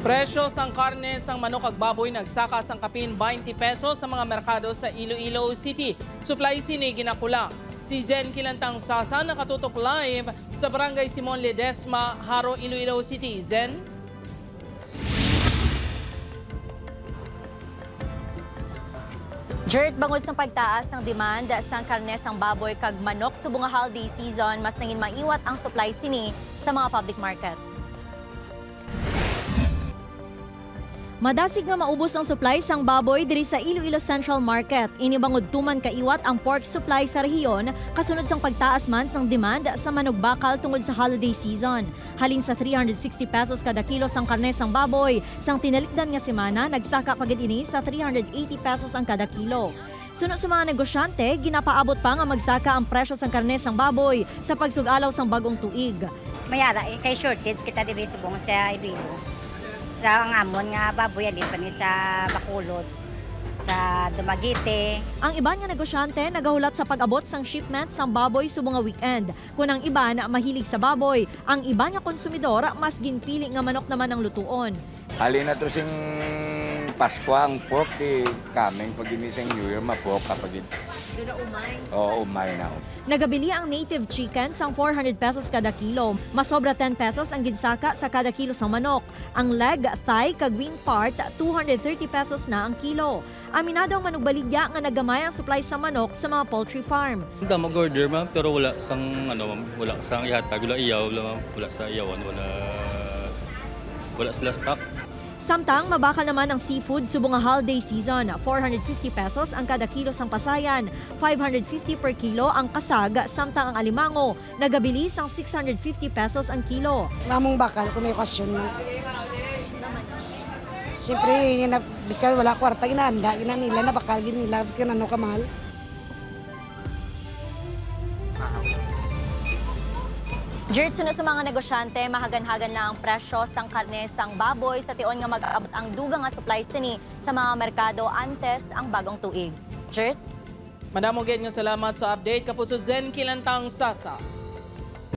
Presyo sang karne sang manok ag baboy nagsaka sang kapin 20 pesos sa mga merkado sa Iloilo City. Supply sini ginakulang. Si Zen Kilantang Sasa nakatutok live sa Barangay Simon Ledesma, Haro, Iloilo City. Zen? Jert, bangod sa pagtaas ng demand sa karne sang baboy kag manok subong nga holiday season, mas nangin maiwat ang supply sini sa mga public market. Madasig nga maubos ang supply sang baboy diri sa Iloilo Central Market. Inibangod tuman kaiwat ang pork supply sa rehiyon kasunod sang pagtaas man sang demand sa manok bakal tungod sa holiday season. Halin sa 360 pesos kada kilo sang karne sang baboy, sang tinalikdan nga semana nagsaka pagid ini sa 380 pesos ang kada kilo. Sunod sa mga negosyante, ginapaabot pa nga magsaka ang presyo sang karne sang baboy sa pagsugalaw sang bagong tuig. Mayara kay shortage kita diri subong sa Iloilo. Sa ang amon nga baboy ali pa ni sa Bacolod, sa Dumaguete. Ang iban nga negosyante nagahulat sa pag-abot sang shipment sang baboy subong nga weekend. Kung ang iban mahilig sa baboy, ang iban nga konsumidor mas ginpili nga manok naman ang lutuon. Halin na to sing Pasko ang pork di kaming pag ginising New Year mapok kapag umay. Oo, umay na. Nagabili ang native chicken sang 400 pesos kada kilo. Masobra 10 pesos ang ginsaka sa kada kilo sang manok. Ang leg, thigh, kag wing part, 230 pesos na ang kilo. Aminado ang manugbaligya nga nagamay ang supply sa manok sa mga poultry farm. Hindi mag-order ma'am, pero wala sang wala sang ihatag, wala iyaw, wala sa iyawan, wala sila stock. Samtang mabakal naman ang seafood subong nga holiday season. 450 pesos ang kada kilo sang pasayan, 550 per kilo ang kasag, samtang ang alimango nagabili sang 650 pesos ang kilo. Namong bakal kung may okasyon na. Siyempre, biskan wala kwarta, ginahanda, nila na bakal, nila, biskan ano kamahal. Jert, sunod sa mga negosyante, mahagan-hagan na ang presyo sang karne sang baboy sa tion nga mag-aabot ang dugang nga supply sini sa mga merkado antes ang bagong tuig. Jert? Madamo gid nga salamat sa update kapuso Zen Kilantang Sasa.